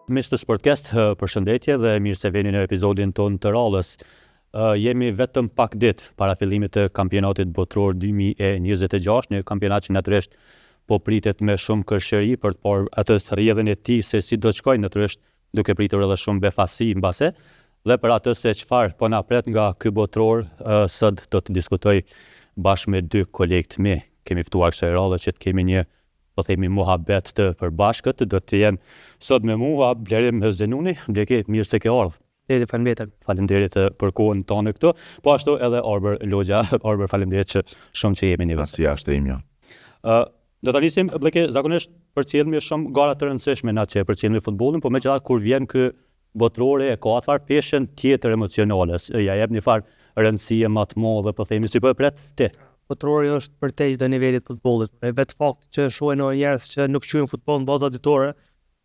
Miq të Sportcast, përshëndetje dhe mirë se vini në episodin tonë të radhës. Jemi vetëm pak ditë para fillimit të kampionatit botror 2026, një kampionat që natyrisht po pritet me shumë kërshëri për të parë atë rrjedhën e tij se si do të shkojë, natyrisht duke pritur edhe shumë befasi mbase. Dhe për atë se çfarë po na pret nga ky botror, sot do të diskutoj bashkë me dy kolegë të mi. Kemi ftuar kësaj radhe që të kemi një, po themi, muhabet të përbashkët. Do të jenë sot me mua Blerim Zenuni. Bleki, mirë se ke ardhur. Faleminderit për kohën tonë këtu. Po ashtu edhe Arber Logja. Arber, faleminderit shumë që jemi një vend. Si është e imja. Do ta nisim, Bleki, zakonisht përcjellemi shumë gara të rëndësishme na që përcjellemi futbollin, por megjithatë kur vjen ky botrore e ka atë farë peshën tjetër emocionale. Ja jep një farë rëndësie më të madhe, po themi, si po e pret ti. Botrori është përteq dhe nivelit të futbollit. E vetë fakt që shohin njerëz që nuk quajnë futboll në baza ditore,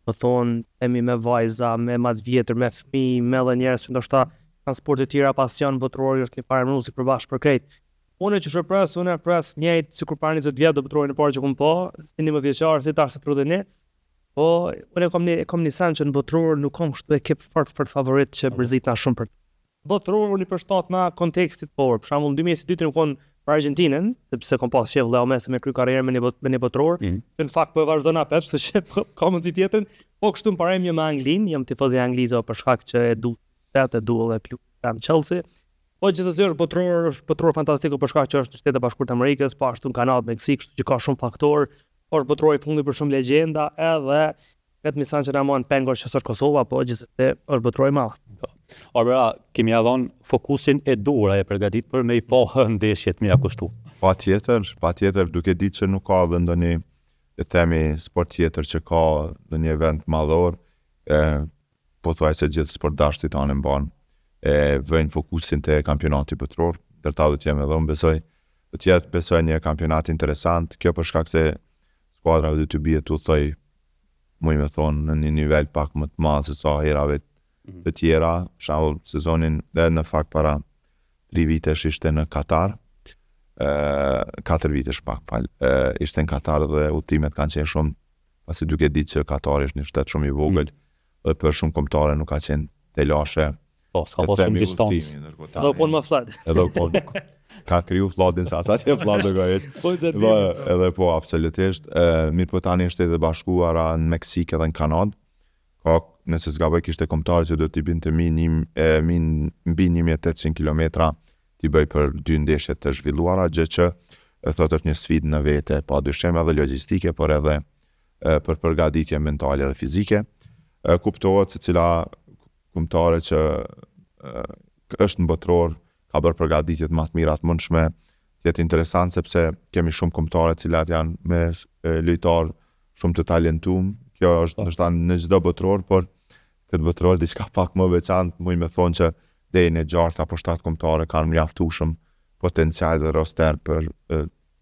më thonë emi me vajza, me më të vjetër, me fëmijë, me edhe njerëz që ndoshta kanë sporte të tjera pasion, botrori është një farë mënuesi përbashkë për krejt. Unë që unë pres njëjtë sikur para 20 vjet do botrorin e parë që kum pa, si 19 vjeçar, si tash 31. Po unë kam një sen që në botror nuk kam kështu ekip fort favorit që mërzit na shumë për. Botror unë i përshtat na kontekstit por. Për shembull 2022 nuk kon për Argentinën, sepse kom pas shef Leo Messi me kry karrierën me një botror. Në fakt po e vazhdon apet, kështu që ka mundësi tjetër. Po kështu më parem një me Anglinë, jam tifoz i Anglisë për shkak që e du edhe klub tam Chelsea. Po gjithsesi është botror fantastik për shkak që është në Shtetet e Bashkuara të Amerikës, po ashtu në Kanadë, Meksik, kështu që ka shumë faktor. Është botror i fundit për shumë legjenda, edhe vetëm sa që na mund pengor që është Kosova, po gjithsesi është botror i madh. Arbra, kemi dhënë fokusin e dur, e përgatit për me i pa ndeshjet me ja kushtu. Patjetër, duke ditë që nuk ka edhe ndonjë, e themi, sport tjetër që ka ndonjë event madhor, po thuaj se gjithë sportdashtit tanë mban vëjnë fokusin te kampionati botror, ndërta do të jem edhe unë besoj, do të jetë besoj një kampionat interesant, kjo për shkak se skuadra do të bie tu thoj, muj me thonë në një nivel pak më të madh se sa herave të tjera, shembull sezonin dhe në fakt para 3 vitesh ishte në Katar, 4 vitesh ishte në Katar dhe udhëtimet kanë qenë shumë, pasi duke ditë që Katari është një shtet shumë i vogël, dhe për shumë kombëtare nuk ka qenë te lashe. Po, s'ka pas shumë distancë. Edhe po më flet. Edhe po ka kriju flladin sa atje flladë gojet. Edhe po absolutisht. Mirë po tani është edhe bashkuara në Meksik edhe në Kanadë. Ka, nëse s'gaboj, kishte kombëtare që do t'i binte mbi 1800 kilometra t'i bëj për 2 ndeshje të zhvilluara, gjë që thotë është një sfidë në vete, pa dyshim edhe logjistike, por edhe për përgatitje mentale dhe fizike. Kuptohet se cila kombëtare që është në botror ka bërë përgatitjet më të mira të mundshme. Jetë interesant sepse kemi shumë kombëtare të cilat janë me lojtar shumë të talentuar. Kjo është ndoshta në çdo botror, por këtë botror diçka pak më veçantë, muj me thonë që deri në 6 apo 7 kombëtare kanë mjaftueshëm potencial dhe roster për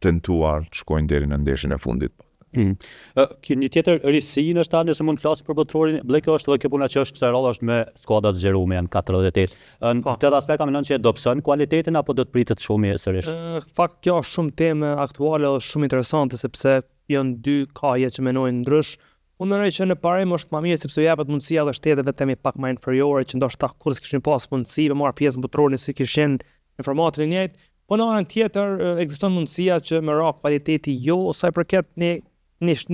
tentuar të shkojnë deri në ndeshjen e fundit. Një tjetër risi në shtat, nëse mund të flasë për botrorin, Bleko është edhe kjo puna që është kësaj radhe është me skuadrat zgjeruar janë 48. Në këtë aspekt kam mendon që dobëson cilëtetin apo do të pritet shumë sërish? Fakt kjo është shumë temë aktuale dhe shumë interesante sepse janë dy kaje që menojnë ndrysh. Unë mendoj që në parim është më mirë sepse japet mundësia edhe shteteve temi pak më inferiore që ndoshta kur s'kishin pas mundësi me marr pjesë në botrorin si kishin në formatin e njëjtë. Po në anën tjetër ekziston mundësia që me radhë kvaliteti jo sa i përket një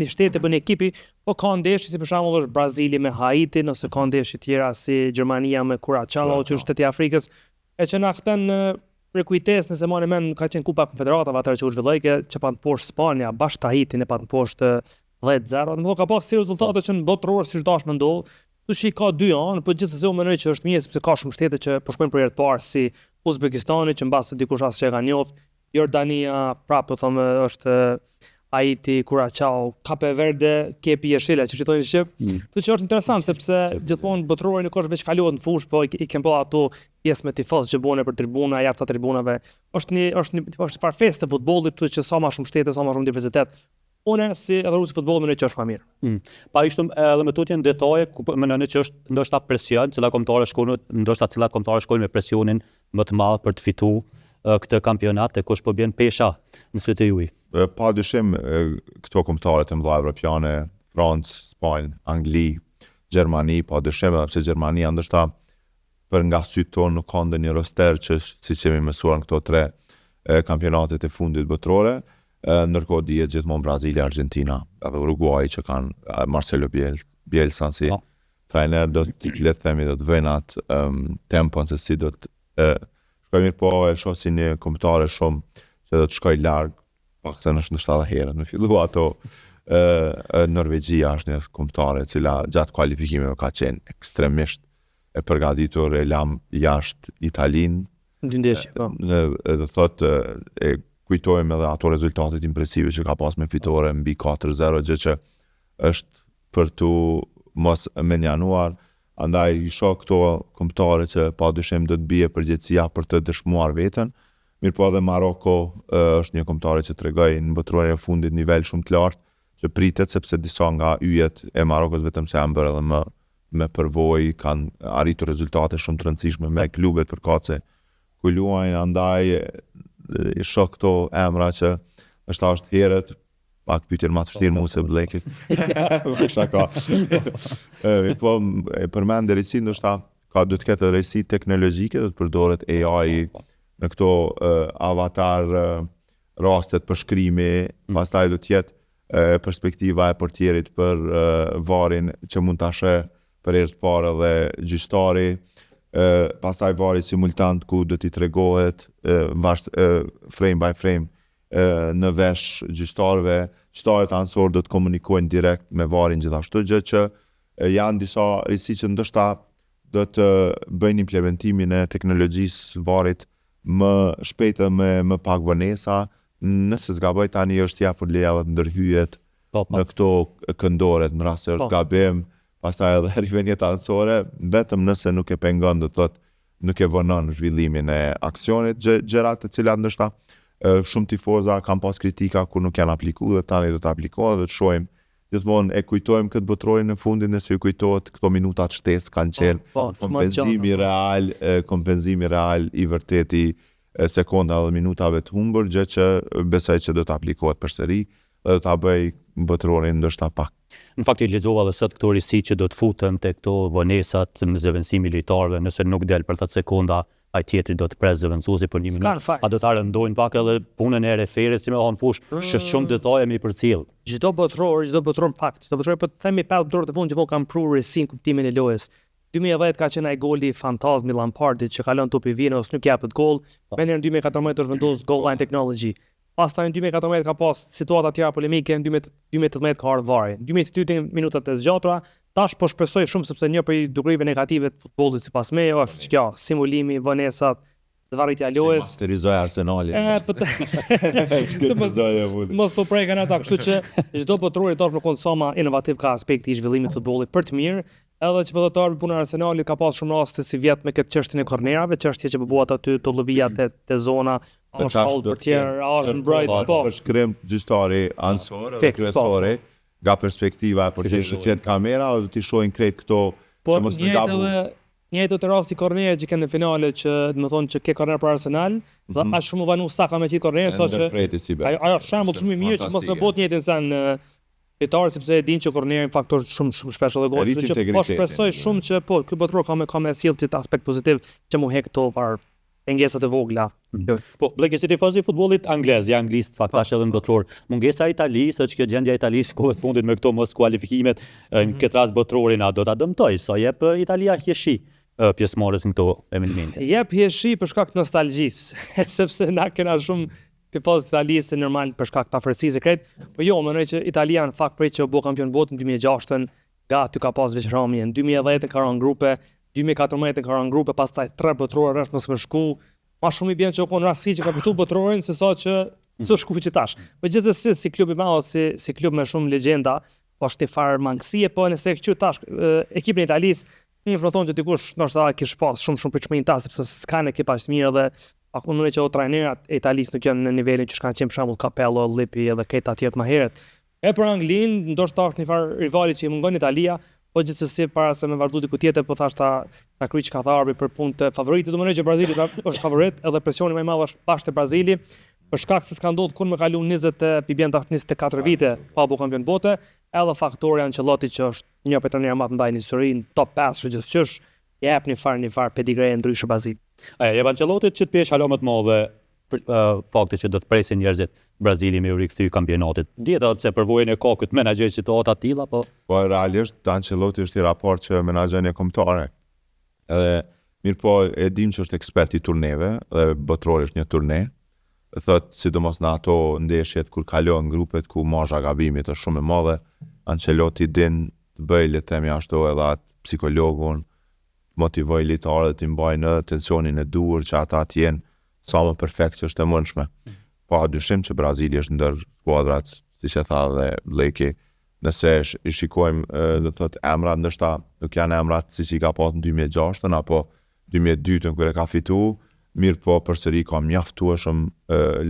shtete për një ekipi, po ka ndeshje si për shembull është Brazili me Haiti, ose ka ndeshje tjera si Gjermania me Curaçao, që është shteti i Afrikës, e që na kthen për kujtes nëse marrim mend ka qenë Kupa Konfederatave atëherë që u zhvilloi që pa të poshtë Spania bashkë Haiti ne pa të poshtë 10-0, do ka pas si rezultate që në botror si dash më ndodh, tushi ka 2 anë, por gjithsesi unë mendoj që është mirë sepse ka shumë shtete që po shkojnë për herë të parë si Uzbekistani që mbas dikush as që e ka njoft, Jordania prapë po them është Haiti, Curaçao, Cape Verde, Kepi Jeshile, që thonë në shqip. Kjo që është interesant sepse gjithmonë botrori nuk është veç kaluar në fushë, po i kanë bërë ato pjesë me tifoz që bëhen për tribuna, jashtë tribunave. Është farë festë të futbollit, tu që sa më shumë shtete, sa më shumë diversitet. Unë si edhe rrusi futbolli mendoj që është më mirë. Pa ishtum edhe me tutje në detaje, ku mendoj që është ndoshta presion, cila kombëtare shkojnë me presionin më të madh për të fituar këtë kampionat e kush po bën pesha në sytë e juaj. Pa dyshim këto kombëtare të mëdha evropiane, Francë, Spanjë, Angli, Gjermani, pa dyshim, edhe pse Gjermania ndoshta për nga sytë tonë nuk ka ndonjë roster që siç jemi mësuar në këto 3 kampionatet e fundit botërore, ndërkohë dihet gjithmonë Brazili, Argentina, edhe Uruguay që kanë Marcelo Bielsa si trajner, do të le të themi do të vënë atë tempon se si do të shkoj mirë, po e shoh si një kombëtare shumë që do të shkoj larg, paktën është ndoshta edhe herët më fillu ato Norvegjia është një kombëtare e cila gjatë kualifikimeve ka qenë ekstremisht e përgatitur, e lam jashtë Italinë. Dy ndeshje, po. Do thotë e kujtojmë edhe ato rezultatet impresive që ka pas me fitore mbi 4-0, gjë që është për tu mos menjanuar, andaj i shoh këto kombëtare që padyshim do të bie përgjegjësia për të dëshmuar veten. Mirëpo edhe Maroko është një kombëtare që tregoi në botërorin e fundit nivel shumë të lartë, që pritet sepse disa nga yjet e Marokos vetëm se janë bërë edhe me përvojë, kanë arritur rezultate shumë të rëndësishme me klubet përkatëse ku luajnë, andaj i shoh këto emra që është herët, pak pyetje më të vështirë mua se Blekit. Shaka. Po e përmend rësi ndoshta do të ketë rësi teknologjike, do të përdoret AI në këto avatar rastet për shkrimi, pastaj do të jetë perspektiva e portierit për varin që mund ta sheh për herë të parë edhe gjyqtari, pastaj vari simultant ku do t'i tregohet frame by frame në vesh gjyqtarëve, gjyqtarët anësor do të komunikojnë direkt me varin gjithashtu, gjë që janë disa risi që ndoshta do të bëjnë implementimin e teknologjisë varit më shpejt dhe më pak vonesa. Nëse zgaboj tani është japur leja të ndërhyjet në këto këndore në rast se është gabim, pastaj edhe rivenjet anësore, vetëm nëse nuk e pengon, do të thotë nuk e vonon zhvillimin e aksionit, gjërat të cilat ndoshta shumë tifoza kanë pas kritika kur nuk janë aplikuar, dhe tani do të aplikohen, do të shohim gjithmonë e kujtojmë këtë botërorin në fundin, nëse ju kujtohet këto minutat shtesë kanë qenë kompenzimi real i vërteti sekonda dhe minutave të humbur, gjë që besoj që do të aplikohet përsëri dhe do ta bëj botërorin ndoshta pak. Në fakt i lexova edhe sot këto risi që do të futen te këto vonesat në zëvendësim militarëve, nëse nuk del për atë sekonda, ai tjetri do të pres zëvendësuesi për 1 minutë. A do ta rëndojnë pak edhe punën e referit, si më thon fush, që shumë detaje mi përcjell. Çdo botëror fakt, çdo botëror po themi 5 dorë të fundit që kanë pruar risin kuptimin e lojës. 2010 ka qenë ai goli fantazmi Lampardit që kalon topi vjen ose nuk japet gol. Në 2014 është vendosur goal line technology. Pastaj në 2014 ka pas situata tjera polemike, në 2018 ka ardhur vari. Në 2022 minutat e zgjatura, tash po shpresoj shumë sepse një prej dukurive negative të futbollit sipas meje është kjo, simulimi, vonesat, zvarritja e lojës. Masterizoi Arsenalin. Mos po prekan ata, kështu që çdo botëror tash më konsoma inovativ ka aspekti i zhvillimit të futbollit për të mirë. Edhe që përdorë puna e Arsenalit ka pas shumë raste si vjet me këtë çështjen e kornerave, çështje që bëbuat aty të lëvija te zona, është faull për tjerë, është në bright spot. Për shkrim gjyqtari ansor dhe kryesori, nga perspektiva e portierit do të jetë kamera o do t'i shohin krejt këto që mos më gabu. Njëjtë të rasti kornerit që kanë në finale që do të thonë që ke korner për Arsenal, dhe as shumë vanu sa ka me qitë kornerin, sa që ajo shembull shumë i mirë që mos më bëhet njëjtën sen fitar, sepse e din që korneri në faktor shumë shpesh edhe gol, që po shpresoj shumë që po ky botëror ka me sjell këtë aspekt pozitiv që mu hek këto pengesat e vogla. Po, Bleki, si tifoz i futbollit anglez, ja anglisht fakt tash edhe në botëror. Mungesa e Italisë, që kjo gjendja e Italisë kohët fundit me këto mos kualifikimet, në këtë rast botërorin a do ta dëmtoj, sa jep Italia hjeshi pjesëmarrës në këto evente. Jep hjeshi për shkak të nostalgjisë, sepse na kena shumë tifoz të Italisë normal për shkak të afërsisë e krejt, po jo, mendoj që Italia në fakt prej që u bë kampion botë në 2006-ën, nga aty ka pas veçramje, në 2010 ka rënë grupe, 2014 ka rënë grupe, pastaj 3 botërorë rresht mos më shku. Ma shumë i bjen që u kon rasti që ka fituar botërorin se sa që s'u shku tash. Po gjithsesi si klub i madh si klub me shumë legjenda, po është fare mangësie, po nëse këtu tash ekipin e Italisë, unë më thonë që dikush ndoshta kish pas shumë përçmim ta sepse s'kan ekip as mirë dhe aku nuk e që o trajnerat e Italisë nuk janë në nivelin që shkanë qenë për shembull Capello, Lippi edhe këta tjerë më herët. E për Anglinë, ndoshta është një farë rivali që i mungon Italia, po gjithsesi para se me vazhdu diku tjetër, po thash ta kryq Katharbi për punë të favoritit, do më që Brazili është favorit, edhe presioni më i madh është bashkë te Brazili. për shkak se s'ka ndodhur kur më kalu 24 vite pa bu kampion bote, edhe faktori Ancelotti që është një prej trajnerëve më të mëdhenj në historinë, top 5 gjithçysh, jep një farë pedigre ndryshe Brazil. Jep Ancelottit që të pjesh halo më të madhe fakti që do të presin njerëzit Brazili me u rikthy kampionatit. Dihet se përvojën e ka këtë menaxher situata të tilla, po realisht Ancelotti është i raport që menaxherin e kombëtare. Edhe mirë po e dim që është ekspert i turneve dhe botror është një turne. Thot sidomos në ato ndeshjet kur kalon grupet ku marrja gabimit është shumë e madhe, Ancelotti din të bëjë le të themi ashtu edhe atë psikologun, motivoj lojtarët të mbajnë në tensionin e duhur që ata të jenë sa më perfekt që është e mundshme. Pa dyshim që Brazili është ndër skuadrat, siç e tha dhe Bleki, nëse i shikojmë do thotë emrat ndoshta nuk janë emrat siç i ka pas në 2006 apo 2002 kur e ka fituar, mirë po përsëri ka mjaftueshëm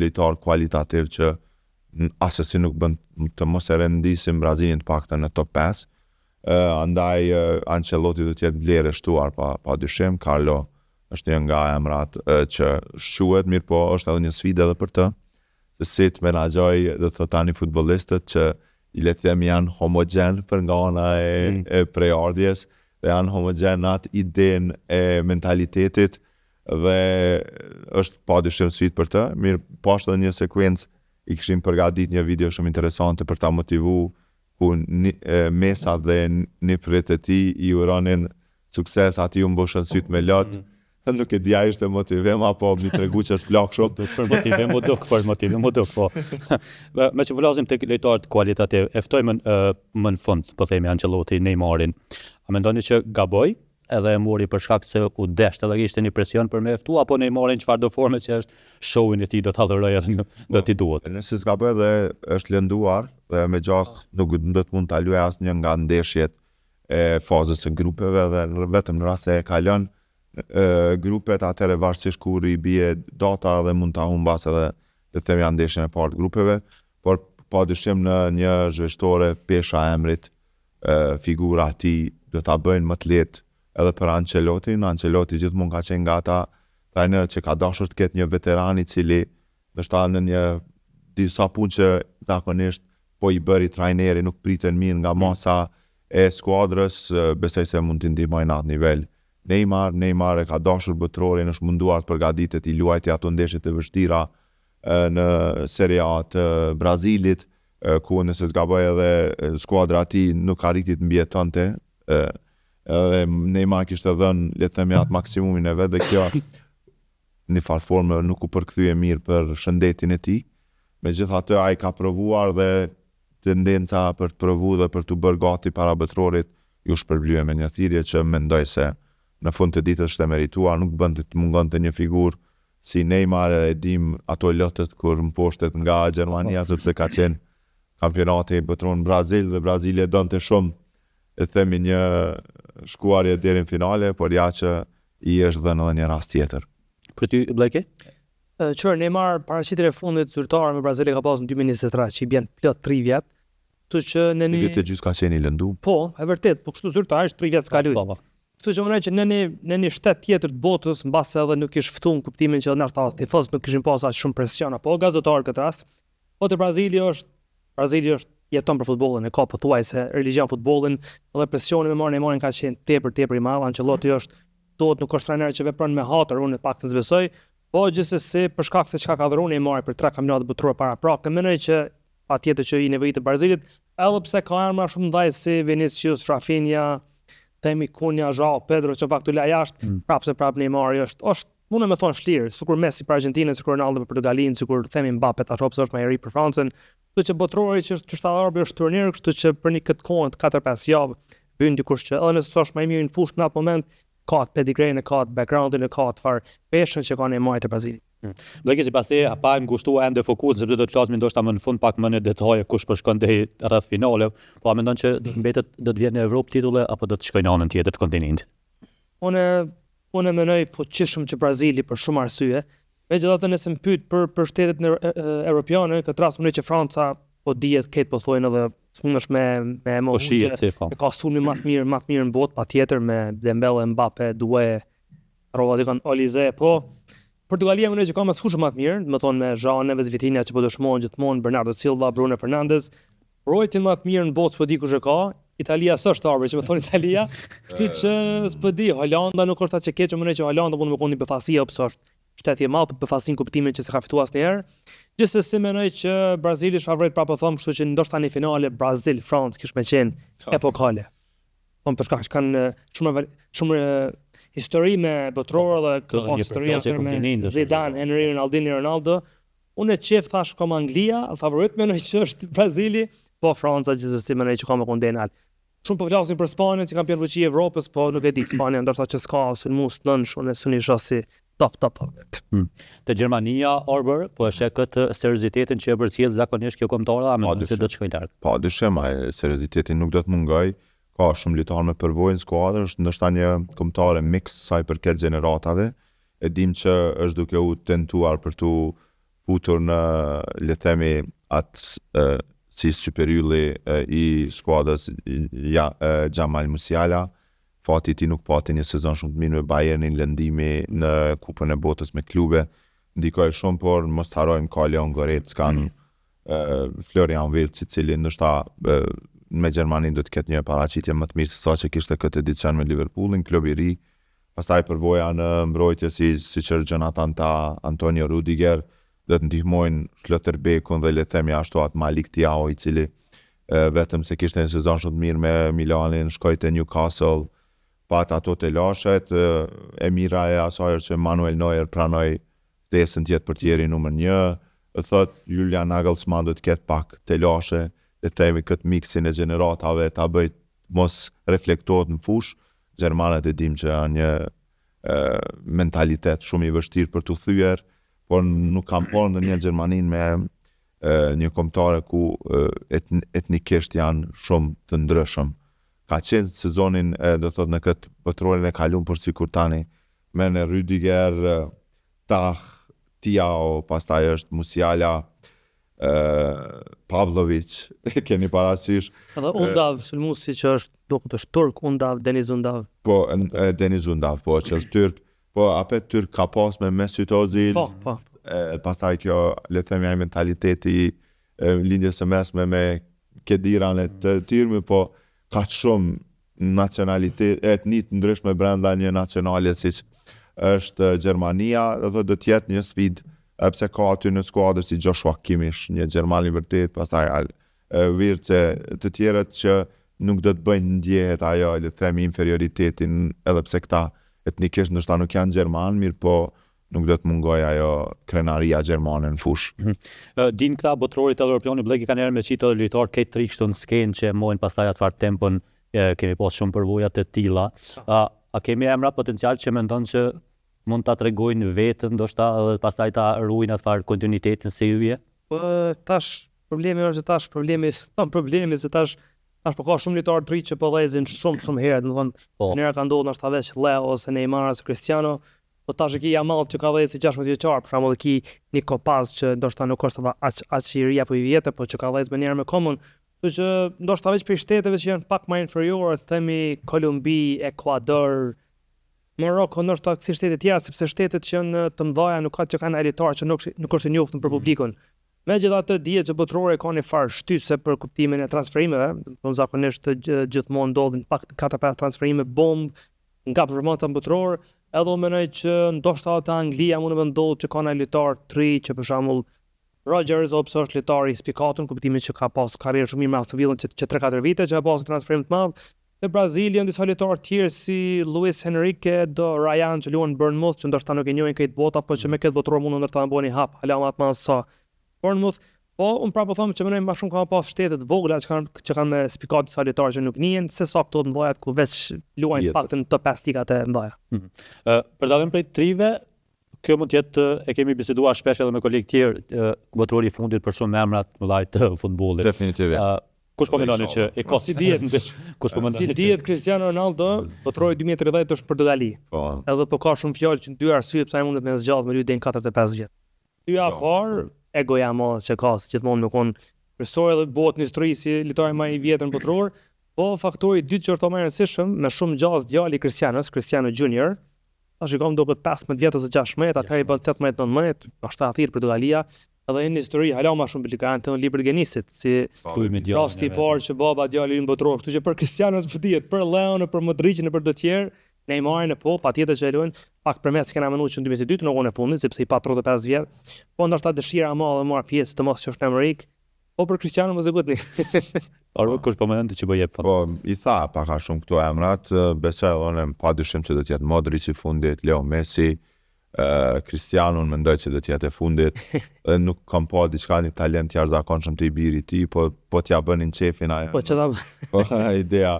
lojtar kualitativ që asesi nuk bën të mos e rendisim Brazilin të paktën në top 5. Andaj Ancelotti do të jetë vlerë e shtuar pa dyshim. Carlo është një nga emrat që shquhet, mirë po është edhe një sfidë edhe për të, se si të menaxhoj do të thotë tani futbollistët që i le të them janë homogjen për nga ana e prejardhjes, dhe janë homogjen atë idenë e mentalitetit dhe është padyshim sfidë për të. Mirë, po është edhe një sekuencë i kishim përgatitur një video shumë interesante për ta motivuar ku Mesa dhe nipërit e tij i uronin sukses, aty u mbushën syt me lot. Nuk e dija ishte motivim apo mi tregu që është plak shumë. Për motivim u duk, po. Me që vëllazim tek lojtarët kualitativ, e ftojmë më në fund, po themi Ancelotti Neymarin. A mendoni që gaboj edhe e mori për shkak se u desht edhe kishte një presion për me ftu, apo Neymarin çfarëdo forme që është showin e tij do ta adhuroj edhe do t'i duhet. Nëse s'gaboj dhe është lënduar dhe me gjatë nuk do të mund ta luajë asnjë nga ndeshjet e fazës së grupeve dhe vetëm në rast se e kalon grupet, atëre varësisht kur i bie data dhe mund ta humbas edhe le të themi ndeshjen e parë të grupeve, por padyshim në një zhveshtore pesha e emrit, figura e tij do ta bëjnë më të lehtë edhe për Ancelottin. Ancelotti gjithmonë ka qenë nga ata trajnerët që ka dashur të ketë një veteran i cili ndoshta në një disa punë që zakonisht po i bëri trajneri nuk priten mirë nga masa e skuadrës, besoj se mund t'i ndihmojnë në atë nivel. Neymar e ka dashur botrorin, është munduar të përgatitet i luajti ato ndeshjet e vështira në Serie A të Brazilit, ku nëse s'gaboj edhe skuadra e tij nuk arriti të mbijetonte. Edhe Neymar kishte dhënë le të themi atë maksimumin e vet dhe kjo në farë forme nuk u përkthye mirë për shëndetin e tij. Megjithatë ai ka provuar dhe tendenca për të provuar dhe për të bërë gati para botrorit ju shpërblye me një thirrje që mendoj se në fund të ditës është e merituar, nuk bën të mungonte një figurë si Neymar, e dim ato lotët kur mposhtet nga Gjermania sepse ka qenë kampionati botror në Brazil dhe Brazili e donte shumë e themi një shkuarje deri në finale, por ja që i është dhënë edhe një rast tjetër. Për ty Bleki? Neymar paraqitjen e fundit zyrtare me Brazili ka pasur në 2023, që i bën plot 3 vjet. Kështu që në një vjet e gjys ka qenë i lëndu. Po, e vërtet, po kështu zyrtarisht 3 vjet s'ka luajtur. Kështu që mënoj që në një shtet tjetër të botës, mbase edhe nuk ish ftuar në kuptimin që ndërta tifoz nuk kishin pasur aq shumë presion apo gazetar këtë rast. Po te Brazili është jeton për futbollin, e ka pothuajse religjon futbollin, edhe presioni me marrën e Neymarin ka qenë tepër i madh. Ancelotti nuk është trajner që vepron me hatër, unë pak të zbesoj, po gjithsesi për shkak se çka ka dhëruar Neymari për 3 kampionate botërore para prakë, mendoj që patjetër që i nevojitë Brazilit, edhe pse ka emra shumë ndaj si Vinicius, Rafinha, themi Cunha, Joao Pedro që faktu la jashtë, prapë Neymari është unë me thonë shlirë, sikur Messi për Argentinën, sikur Ronaldo për Portugalinë, sikur themi Mbappé tash është më i ri për Francën, kështu që botrori që shtatorë është turnier, kështu që për një këtë kohë 4-5 javë bën dikush që edhe nëse është më i miri në fushë në atë moment, ka të pedigrejnë, ka të backgroundin, ka të farë peshën që ka Neymari të Brazilit. Bleki sipas teje, pa më ngushtua ende fokusin sepse do të flasim ndoshta më në fund pak më në detaje kush po shkon deri rreth finale, po a mendon që do të vjen në Evropë titulle apo do të shkojnë në anën tjetër të kontinentit? Unë mendoj fuqishëm që Brazili për shumë arsye, megjithatë nëse më pyet për shtetet evropiane, këtë rast mendoj që Franca po dihet këtë po thojnë edhe smundesh me emocije. Ka sulmi më të mirë në botë, patjetër me Dembele, Mbappé, Doué, Olise, po Portugalia më që ka mas fushë më të mirë, më thonë me Jean Neves, Vitinha që po dëshmojnë gjithmonë, Bernardo Silva, Bruno Fernandes. Mbrojtjen më të mirë në botë s'po di kush e ka. Italia s'është arbër që më thonë Italia. Kështu që s'po di, Holanda nuk është aq e keq, më që Holanda mund të më koni befasi pse është shteti i madh, befasin kuptimin që s'ka fituar asnjëherë. Gjithsesi mendoj që Brazili është favorit prapë them, kështu që ndoshta në finale Brazil-Francë kish më qenë epokale. Për shkak që kanë shumë histori me botëror dhe ka histori atë me Zidane, Henry, Ronaldo. Unë e qef thash kom Anglia, favorit mendoj që është Brazili, po Franca gjithsesi mendoj që ka më kondena. Shumë po flasin për Spanjën si kampion fuqi i Evropës, po nuk e di Spanja ndoshta që s'ka sulmus lënsh, unë suni shosi top. Te Gjermania Orber, po e sheh këtë seriozitetin që e përcjell zakonisht kjo kombëtare, a mendon se do të shkojë lart? Po, dyshim, serioziteti nuk do të mungoj. Ka shumë lojtarë me përvojë në skuadër, është ndoshta një kombëtare mix sa i përket gjeneratave. E dim që është duke u tentuar për tu futur në, le të themi, atë si superylli i skuadrës Jamal Musiala. Fati ti nuk pati një sezon shumë të mirë me Bayernin, lëndimi në Kupën e Botës me klube, ndikoi shumë, por mos të harrojmë ka Leon Goretzkan, Florian Wirtz, i cili ndoshta me Gjermanin do të ketë një paraqitje më të mirë se sa që kishte këtë edicion me Liverpoolin, klub i ri. Pastaj përvoja në mbrojtje si që Jonathan Tah, Antonio Rudiger, do të ndihmojnë Schlotterbekun dhe le të themi ashtu atë Malik Thiaw, i cili vetëm se kishte një sezon shumë të mirë me Milanin, shkoi te Newcastle, pat ato të lashet, e mira e asaj që Manuel Neuer pranoi ftesën të jetë portieri numër 1, thot Julian Nagelsmann do të ketë pak të lashe, le të themi këtë miksin e gjeneratave ta bëj mos reflektohet në fush. Gjermanët e dim që janë një mentalitet shumë i vështirë për t'u thyer, por nuk kam parë ndonjëherë Gjermanin me një kombëtare ku etnikisht janë shumë të ndryshëm. Ka qenë sezonin do thot në këtë botrorin e kaluar, por sikur tani me në Rudiger, Tah, Thiaw, pastaj është Musiala, Pavlovic, keni parasysh. Edhe Undav, sulmuesi që është duket është turk, Undav, Deniz Undav. Po, Deniz Undav, po, që është turk. Po, apet turk ka pas me Mesut Ozil. Po. Pastaj kjo, le të themi, ai mentaliteti lindjes së mesme me Kediran e të tjerë, po ka shumë nacionalitet, etni të ndryshme brenda një nacionale siç është Gjermania, do të jetë një sfidë, pse ka aty në skuadër si Joshua Kimmich, një Gjerman i vërtet, pastaj Wirtz, të tjerët që nuk do të bëjnë ndjehet ajo, le të themi, inferioritetin, edhe pse këta etnikisht ndoshta nuk janë Gjerman, mirë po nuk do të mungoj ajo krenaria gjermane në fush. Din këta botrorit edhe Europioni Bleki kanë erë me qitë edhe lojtar këtë trikshtu në skenë që mojnë pastaj atëfar tempën, kemi pas shumë përvojat e tilla. A kemi emra potencial që mendon që mund ta tregojnë vetëm, ndoshta edhe pastaj ta ruajnë atëfar kontinuitetin se hyje? Po tash problemi është se tash po ka shumë lojtarë të ri që po vëllezin shumë herë, domethënë njëra ka ndodhur ndoshta veç Leo ose Neymar ose Cristiano, po tash e ki Yamal që ka vëllezë si 16 vjeçar, për shembull ki Nico Paz që ndoshta nuk është aq i ri apo i vjetër, po që ka vëllezë me njëherë me komun. Kështu që ndoshta veç për shteteve që janë pak më inferior, themi Kolumbi, Ekuador, Maroko, ndoshta si shtete tjera, sepse shtetet që janë të mëdha nuk kanë elitar që nuk është e njohur për publikun. Megjithatë dihet që botrori ka një farë shtyse për kuptimin e transferimeve, do zakonisht gjithmonë ndodhin pak 4-5 transferime bomb nga performanca botror, edhe unë mendoj që ndoshta te Anglia mund të ndodhë që ka një lojtar të ri që për shembull Rodgers ose është lojtar i spikatur në kuptimin që ka pas karrierë shumë mirë me Aston Villa që 3-4 vite që ka pas transferim të madh. Në Brazil janë disa lojtarë tjerë si Luis Henrique, do Ryan që luan Bournemouth, që ndoshta nuk e njohin këtë botë, apo që me këtë botror mund ndërta të bëni hap, hala më të madh sa Bournemouth. Po unë prapë them që mendoj më shumë ka pas shtete të vogla që kanë me spikat disa lojtarë që nuk njihen, se sa këto të mëdha ku veç luajnë paktën top 5 ligat e mëdha. Për dallim prej trive, kjo mund të jetë, e kemi biseduar shpesh edhe me kolegë tjerë, botrori i fundit për shumë emra të mëdha të futbollit. Definitivisht. Kush po mendoni që e ka si dihet Cristiano Ronaldo, botrori 2030 është Portugali. Po. Edhe po ka shumë fjalë që dy arsye pse ai mundet me zgjat me deri në 45 vjet. Dyja parë, egoja më që ka gjithmonë me kon kryesor edhe botë në histori si lojtari më i vjetër botror, po faktori i dytë që është më i rëndësishëm, me shumë gjallë djali i Cristiano Junior, tash i kam duket 15 vjet ose 16, atëherë i bën 18-19, është thirr Portugalia. Edhe në histori hala më shumë komplikante në librin e Genisit, si rasti i parë që baba djali i botror, kështu që për Cristiano s'po dihet, për Leon, për Modricin e për të tjerë, Neymarin po, patjetër që e luajnë, pak përmes kena menuar që në 2022 në kohën e fundit, sepse i pa 35 vjet, po ndoshta dëshira e madhe marr pjesë të mos qesh në Amerikë, po për Cristiano mos e gutni. Orë kush po mendon që bëj jep. Po i tha pak a shumë këto emrat, besoj edhe padyshim që do të jetë Modric i fundit, Leo Messi, Cristiano mendoj që do të jetë e fundit. Nuk kam pa diçka një talent jashtëzakonshëm të i birit ti, po t'ja bënin qefin ajo. Po çfarë? Po ideja.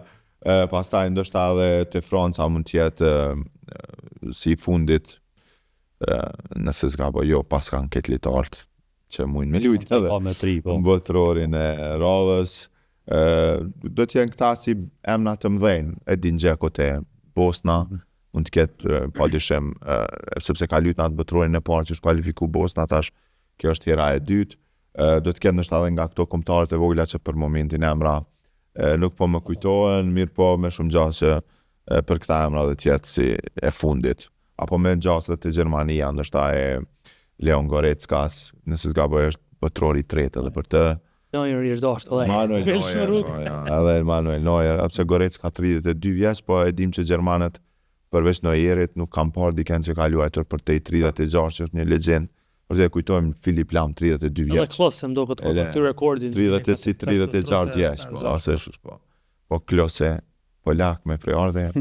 Pastaj ndoshta edhe te Franca mund të jetë si i fundit, nëse s'gabo jo pas kanë këtë litartë që mund me lujt edhe me 3 po. Botrorin e radhës. Do të jenë këta si emna të mëdhenj, Edin Dzeko te Bosna, mund të ketë padyshim sepse ka luajtur atë botrorin e parë që është kualifiku Bosna, tash kjo është hera e dytë. Do të ketë ndoshta edhe nga këto kombëtarët e vogla që për momentin emra nuk po më kujtohen, mirë po me shumë gjasë që për këta emra dhe tjetë si e fundit. Apo me gjasë dhe të Gjermania, ndoshta e Leon Goreckas, nëse s'gaboj është botrori i tretë edhe për të. Neuer i është dashur edhe. Manuel Neuer, pse Gorecka 32 vjeç, po e dim që gjermanët përveç Neuerit nuk kanë parë dikën që ka luajtur për te 36 që është një legjend. Por të kujtojmë Filip Lam 32 vjeç. Edhe Klose më duket këtë rekordin. 36 vjeç, po asë po. Po Klose polak me preardhje.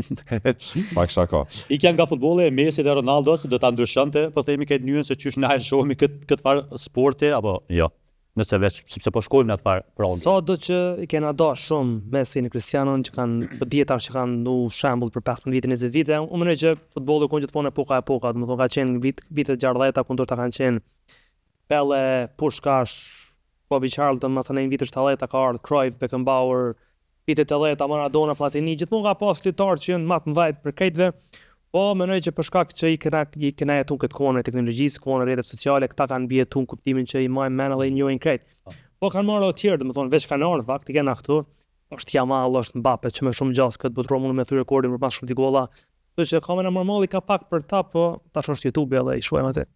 Pak shaka. I kanë nga futbolli Messi dhe Ronaldo se do ta ndryshonte, po themi këtë mënyrë se çysh na e shohim këtë farë sporti apo jo. Nëse veç sepse po shkojmë në atë farë pranë. Sado që i kena dash shumë Messi në Cristianon që kanë të dietar që kanë ndu shembull për 15 vite, 20 vite. Unë mendoj që futbolli ka gjithmonë epoka, domethënë ka qenë vitet 60-ta kundër ta kanë qenë Pele, Pushkash, Bobby Charlton, masane në vitet 70-ta ka ardhur Cruyff, Beckenbauer, vitet 80-ta Maradona, Platini, gjithmonë ka pas lojtarë që janë më të mëdhtë për këtyve. Po mendoj që për shkak që i kena jetuar këtë kohën e teknologjisë, kohën e rrjeteve sociale, këta kanë bjetuar kuptimin që i majnë men edhe i njohin krejt. Po kanë marrë të tjerë, domethënë veç kanë ardhur fakt, i kanë këtu. Është Yamal, është Mbappe që më shumë gjasë këtë botror mund me thyrë rekordin për pas shumë golla. Kështu që kamera normali ka pak për ta, po tash është YouTube edhe i shohim atë.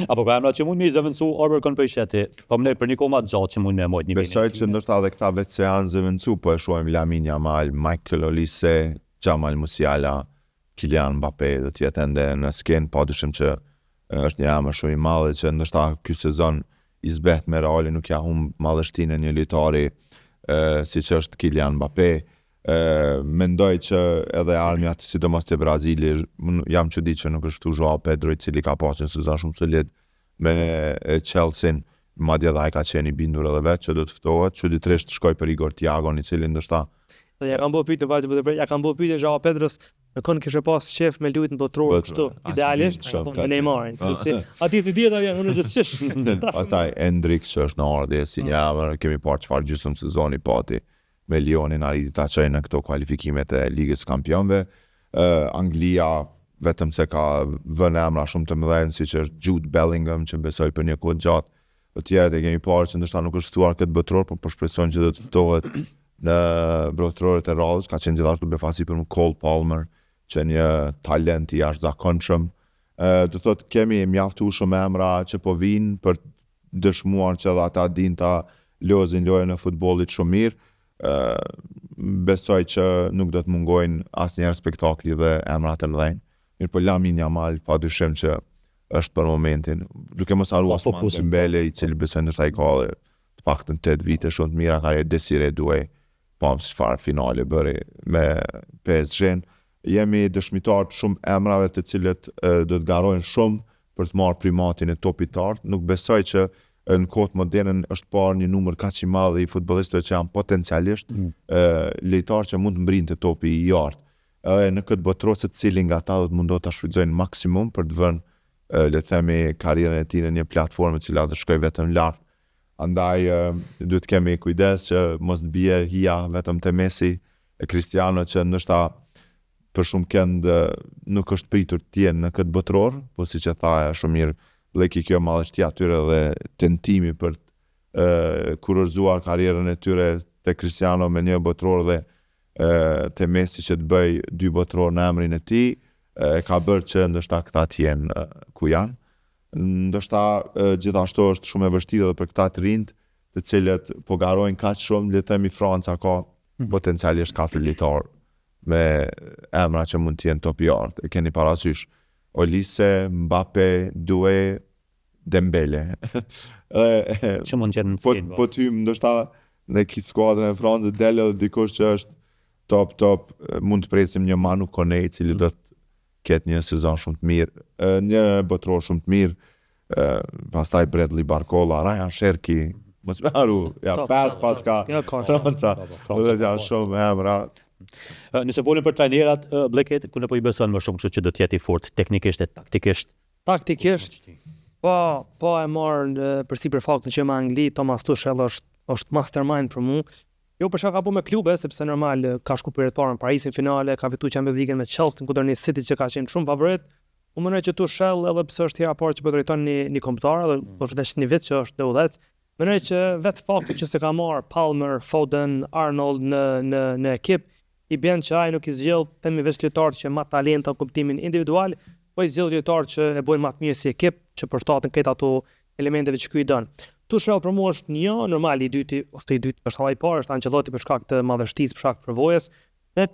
Apo ka emra që mund me i zëvendësu Orber kon për sheti. Po më për një kohë më të gjatë që mund me mojt një vini. Besoj që ndoshta edhe këta vetë se janë zëvendësu, po e shohim Lamine Yamal, Michael Olise, Jamal Musiala, Kylian Mbappé do të jetë ende në skenë, padyshim që është një emër shumë i madh që ndoshta ky sezon i zbet me Realin nuk ja humb madhështinë një lojtari siç është Kylian Mbappé. Mendoj që edhe armjat sidomos te Brazili, jam çudit që nuk është këtu Joao Pedro i cili ka pasur një sezon shumë solid me Chelsea, madje ai ka qenë i bindur edhe vetë që do të ftohet, çuditërisht shkoi për Igor Thiagon i cili ndoshta ja kanë bërë pyetje vajzë, ja kanë bërë pyetje Joao Pedros, në kon kishte pas shef me lutje në botror kështu. Idealisht me Neymarin. Aty si dieta janë unë gjithçish. Pastaj Endrick që është në ardhje si një emër, kemi parë çfarë gjysmë sezoni pati me Lyonin arriti ta çojë në këto kualifikimet e Ligës Kampionëve. Anglia vetëm se ka vënë emra shumë të mëdhenj siç është Jude Bellingham që besoj për një kohë gjatë. Po tjetër kemi parë që ndoshta nuk është ftuar këtë botror, por po shpresojmë që do të ftohet në botrorët e radhës, ka qenë gjithashtu befasi për Cole Palmer, që një talent i jashtëzakonshëm. Do thotë kemi mjaftuar shumë emra që po vinë për dëshmuar që edhe ata dinë ta lozin lojën e futbollit shumë mirë. Besoj që nuk do të mungojnë asnjëherë spektakli dhe emra të mëdhenj. Mirë po Lamine Yamal padyshim që është për momentin, duke mos harruar Ousmane Dembele i cili besoj ndoshta i ka të paktën 8 vite shumë të mira ka Desire Doué. Po çfarë finale bëri me PSG-n. Jemi dëshmitar të shumë emrave të cilët do të garojnë shumë për të marrë primatin e topit të art. Nuk besoj që në kohët moderne është parë një numër kaq i madh i futbollistëve që janë potencialisht lojtarë që mund të mbrinë te topi i art. Edhe në këtë botror se cilin nga ata do të mundohet ta shfrytëzojnë maksimum për të vënë le të themi karrierën e tij në një platformë e cila të shkojë vetëm lart. Andaj duhet kemi kujdes që mos të bie hija vetëm te Messi e Cristiano që ndoshta për shumë kënd nuk është pritur të jenë në këtë botror, po siç e tha shumë mirë, vleki kjo madhështia atyre dhe tentimi për kurorzuar karrierën e tyre te Cristiano me një botror dhe te Messi që të bëj 2 botror në emrin e tij. ka bërë që ndoshta këta t'jenë ku janë. Ndoshta gjithashtu është shumë e vështirë edhe për këta të rinjt, të cilët po garojnë kaq shumë, le të themi Franca ka potencialisht 4 lojtarë me emra që mund të jenë top yard. E keni parasysh Olise, Mbappe, Doué, Dembele. Që mund të jenë po ty ndoshta në skuadrën e Francës del edhe dikush që është top, mund të presim një Manu Kone, i cili do të ketë një sezon shumë të mirë, një botror shumë të mirë, pastaj Bradley Barcola, Ryan Cherki, mos më haru, ja pas ka Franca, dhe janë shumë emra. Nëse folën për trajnerat, Bleket, ku ne po i beson më shumë, kështu që do të jetë i fortë teknikisht e taktikisht. Taktikisht, po e marrë përsipër faktin që me Angli, Thomas Tuchel është mastermind për mu. Jo për shkak ka bu me klube, sepse normal ka shku për e të parën Parisin finale, ka fitu Champions League me Chelsea, kundër një City që ka qenë shumë favorit. Unë mendoj që Tuchel, edhe pse është hera parë që po drejton një kombëtar, edhe është veç një vit që është udhëhec. Mendoj që vetë fakti që se ka marrë Palmer, Foden, Arnold në ekip, i bën që ai nuk i zgjidh themi veç lojtarë që ma talent në kuptimin individual, po i zgjidh lojtarë që e bojnë më të mirë si ekip, që përshtaten këtë ato elementeve që ky i don. Tuchel për mua është një, normal i dyti është hava i parë, është Ancelotti për shkak të madhështisë, për shkak të përvojës. Ne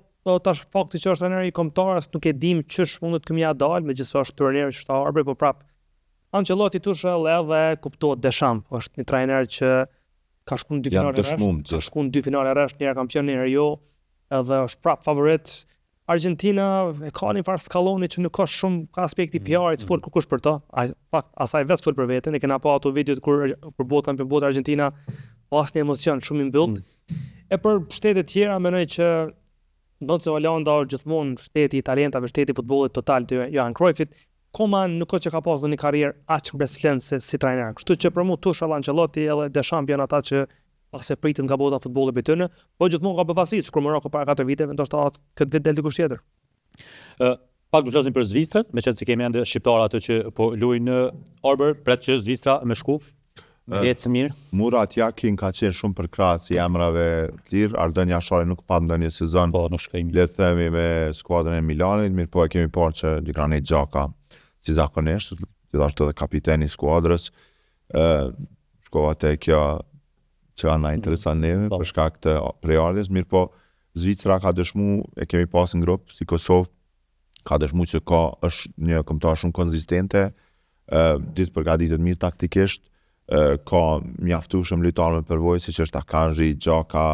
tash fakti që është trajneri i kombëtarës nuk e dim ç'është mundet këmi ja dal, megjithëse është trajner që është arbër, po prap Ancelotti Tuchel edhe kuptohet Deschamps, është një trajner që ka shkuar në 2 finale rresht, ka shkuar në 2 finale rresht, një herë kampion, një herë jo, edhe është prap favorit. Argentina e ka një farë skalloni që nuk ka shumë ka aspekti PR-it, fol kush për to. Fakt asaj vetë fol për veten, e kena pa ato videot kur për botën për botë Argentina pas një emocion shumë i mbyllt. E për shtetet tjera mendoj që ndonse Holanda është gjithmonë shteti i talentave, shteti i futbollit total të Johan Cruyffit, Koman nuk ka që ka pasur një karrierë aq impresionante si trajner. Kështu që për mua Tuchel, Ancelotti edhe Deschamps janë ata që pas e pritin nga bota futbollit për tyne, po gjithmonë ka befasisë, kur Maroko para 4 viteve, ndoshta këtë vit del dikush tjetër. Pak do flasim për Zvicrën, me qenë se kemi ende shqiptarë ato që po luajnë në Arbër, pret që Zvicra me shku. Ecë mirë. Murat Yakin ka qenë shumë për krah si emrave të lirë, Ardën Jashari nuk pa ndonjë sezon. Po nuk shkoi mirë. Le të themi me skuadrën e Milanit, mirë po e kemi parë që Granit Xhaka si zakonisht, gjithashtu edhe kapiteni i skuadrës. Shkova te kjo që na intereson neve për shkak të prejardhjes, mirë po Zvicra ka dëshmu, e kemi pas në grup si Kosovë, ka dëshmu që është një kombëtar shumë konzistente, ditë përgatitet mirë taktikisht, ka mjaftueshëm lojtarë me përvojë siç është Akanji, Xhaka,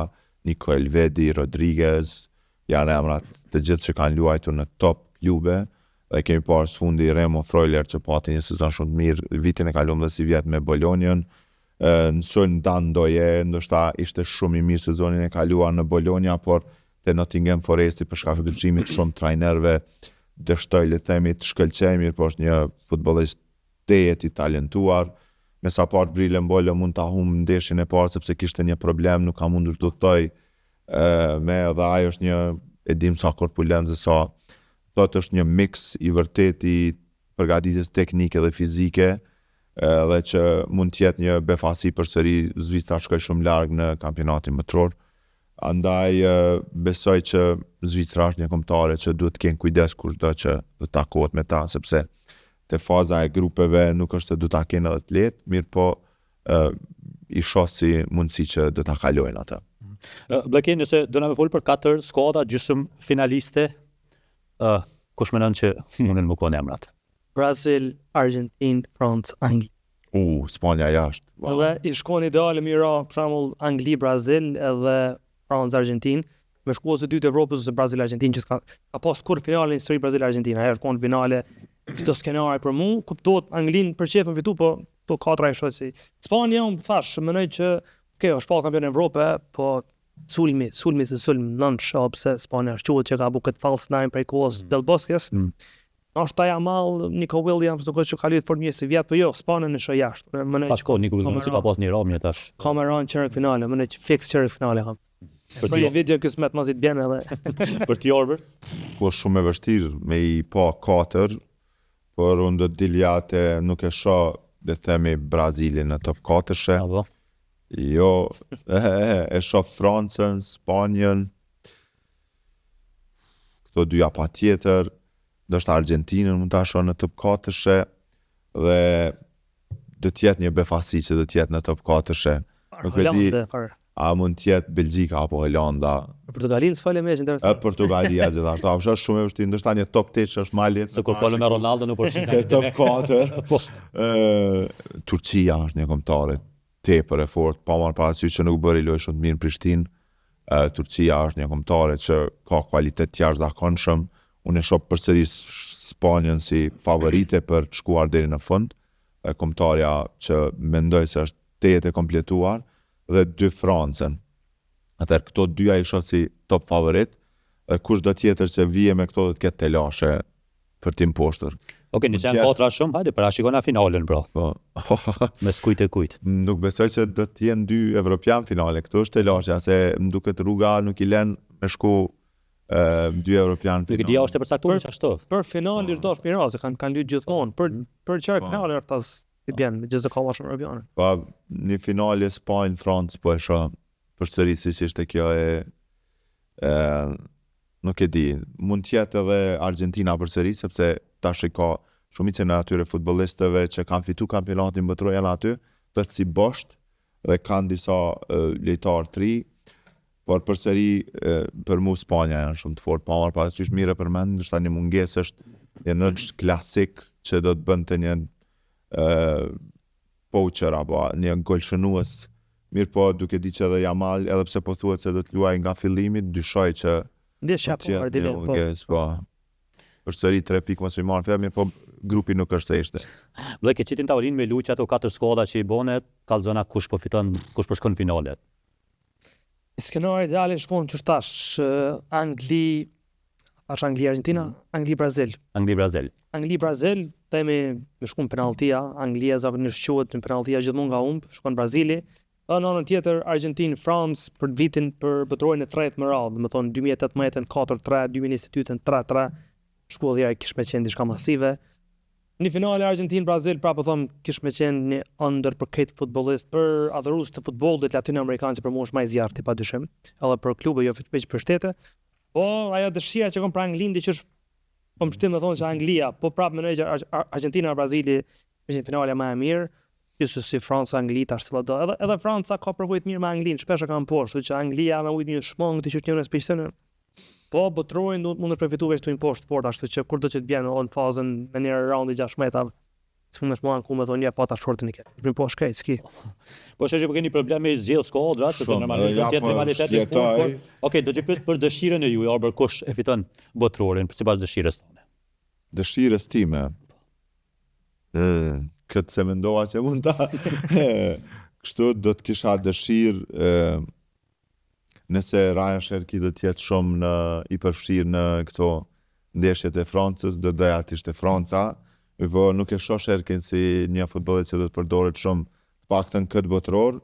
Nico Elvedi, Rodriguez, janë emrat të gjithë që kanë luajtur në top klube, dhe kemi parë së fundi Remo Freuler që pati një sezon shumë të mirë, vitin e kaluar dhe si vjet me Bolognian. Nësën Dan Doje, ndoshta ishte shumë i mirë sezonin e kaluar në Bologna, por te Nottingham Foresti për shkak të ndryshimit shumë trajnerëve dështoi le të themi të shkëlqej mirë, por është një futbollist tejet i talentuar. Me sa part Brillen Mbolo mund ta humb ndeshjen e parë sepse kishte një problem, nuk ka mundur të udhtoj me dhe ai është një edim sa korpulent dhe sa thotë është një mix i vërtet i përgatitjes teknike dhe fizike, dhe që mund të jetë një befasi përsëri Zvicra shkoj shumë larg në kampionatin botror. Andaj besoj që Zvicra është një kombëtare që duhet të kenë kujdes kushdo që do të takohet me ta, sepse te faza e grupeve nuk është se do ta kenë edhe të lehtë, mirë po i shoh si mundësi që do ta kalojnë ata. Bleki, nëse do na më fol për 4 skuadra gjysmë finaliste, kush mendon që mundën më konë emrat? Brazil, Argentinë, Francë, Angli. Spanja jashtë. Wow. Edhe i shkon ideale mira, për shembull Angli, Brazil edhe Francë, Argentinë. Me shkuës e dytë Evropës ose Brazil, Argentinë që ka pas kur finale në histori Brazil, Argentinë. Ajo shkon në finale, çdo skenari për mua, kuptohet Anglinë për çefën fitu, po to 4 e shoh si. Spanja unë thash, mendoj që është pa kampion Evropë, po sulmi se sulm non shop se Spanja është quhet që ka bu këtë false nine prej kohës Del Bosques. Është aja mall Nico Williams duke që ka luajtur fort mirë si vjet, po jo, Spanën në shoh jashtë. Mendoj që Nico Williams ka pas një romje tash. Cameron çerek finale, mendoj që fix çerek finale kam. Për një video kismet mazit bjen edhe për ti Arbër. Po shumë e vështirë me i pa 4, por unë do të diljate nuk e shoh le të themi Brazilin në top 4-she. Jo, e shoh Francën, Spanjën. Këto dyja patjetër. ndoshta Argentinën mund ta shoh në top 4-she dhe do të jetë një befasi që do të jetë në top 4-she. Nuk e di a mund të jetë Belgjika apo Holanda. Portugalinë s'falem më interesant. Portugalia gjithashtu. Është shumë e vështirë, ndoshta një top 8 është më lehtë. Se kur folëm me Ronaldo në përshim. Se top 4. Turqia është një kombëtare tepër e fortë, pa marrë parasysh që nuk bëri lojë shumë të mirë në Prishtinë. Turqia është një kombëtare që ka kvalitet të jashtëzakonshëm. Unë e shoh përsëris Spanjën si favorite për të shkuar deri në fund. Kombëtarja që mendoj se është tetë e kompletuar dhe 2 Francën. Atëherë këto dyja i shoh si top favorit. Kushdo tjetër që vije me këto do të ketë telashe për tim poshtër. Okej, nëse janë 4 shumë, hajde para shikojna finalen bro. Po. Me kujt e kujt. Nuk besoj që do të jenë 2 evropian finale. Këto është telasha se më duket rruga nuk i lën me shku 2 evropian finale. Dia është e përcaktuar ashtu. Për finali është dash Mirazi, kanë luajtur gjithmonë. Për çfarë finale është tas i bën me gjithë kolla shumë evropiane. Pa një finale Spanjë-Francë po e shoh përsëri si ishte kjo nuk e di, mund të jetë edhe Argentina përsëri sepse tash ka shumicën e atyre futbollistëve që kanë fituar kampionatin botror janë aty, vetë si bosht dhe kanë disa lojtarë të ri, por përsëri për mu Spanja janë shumë të fortë, pa marrë parasysh mirë përmend, ndoshta një mungesë është një nënç klasik që do të bënte një poacher apo një golshënues. Mirë po, duke di që edhe Yamal, edhe pse po thuhet se do të luajë nga fillimi, dyshoj që po. Përsëri 3 pikë mos i marrë fjalë, po grupi nuk është se ishte. Vëllai ke qitin tavolinë me luajë ato 4 skuadra që i bone, kallzona kush po fiton, kush po shkon në finalet. Skenari ideale shkon që tash Angli, Argentina, Angli-Brazil. Angli-Brazil, themi me shkon penalltia, Anglia zakonisht quhet në penalltia gjithmonë nga humb, shkon Brazili. Në anën tjetër Argentinë-Francë për vitin për botrorin e 3 më radhë, do të thonë 2018-ën 4-3, 2022-ën 3-3, shkullja kish me qenë diçka masive. Në finale Argentinë-Brazil prapë them kish me qenë një ëndër për këtë futbollist, për adhurues të futbollit latinoamerikan që për mua është më i zjarrti padyshim, edhe për klube jo vetëm për shtete. Po ajo dëshira që kam për Anglinë që është po më shtim të thonë që Anglia, po prapë mendoj që Argentina-Brazili është një finale më e mirë. Jusë si Franca, Angli, tash se do. Edhe Franca ka përvojt mirë me Anglinë, shpesh e kanë poshtë, që Anglia me ujtë një shmong të qytetin e specialistën. Po botrorin mund të përfitu veç të një poshtë fort, ashtu që kur do që të bjenë në fazën në një raundi 16, s'mund të shmohan ku me thonë ja pa ta shortin i ketë. Më po shkej, s'ki. Po që keni probleme me zgjidhje skuadra, sepse normalisht do të jetë rivalitet i fortë. Okej, do të pyes për dëshirën e juaj, Albert, kush e fiton botrorin sipas dëshirës tonë? Dëshirës time. Këtë se mendova që mund ta kështu do të kisha dëshirë nëse Ryan Cherki do të jetë shumë i përfshirë në këto ndeshjet e Francës, do doja të ishte Franca, po nuk e shoh Cherkin si një futbollist që do të përdoret shumë paktën këtë botror.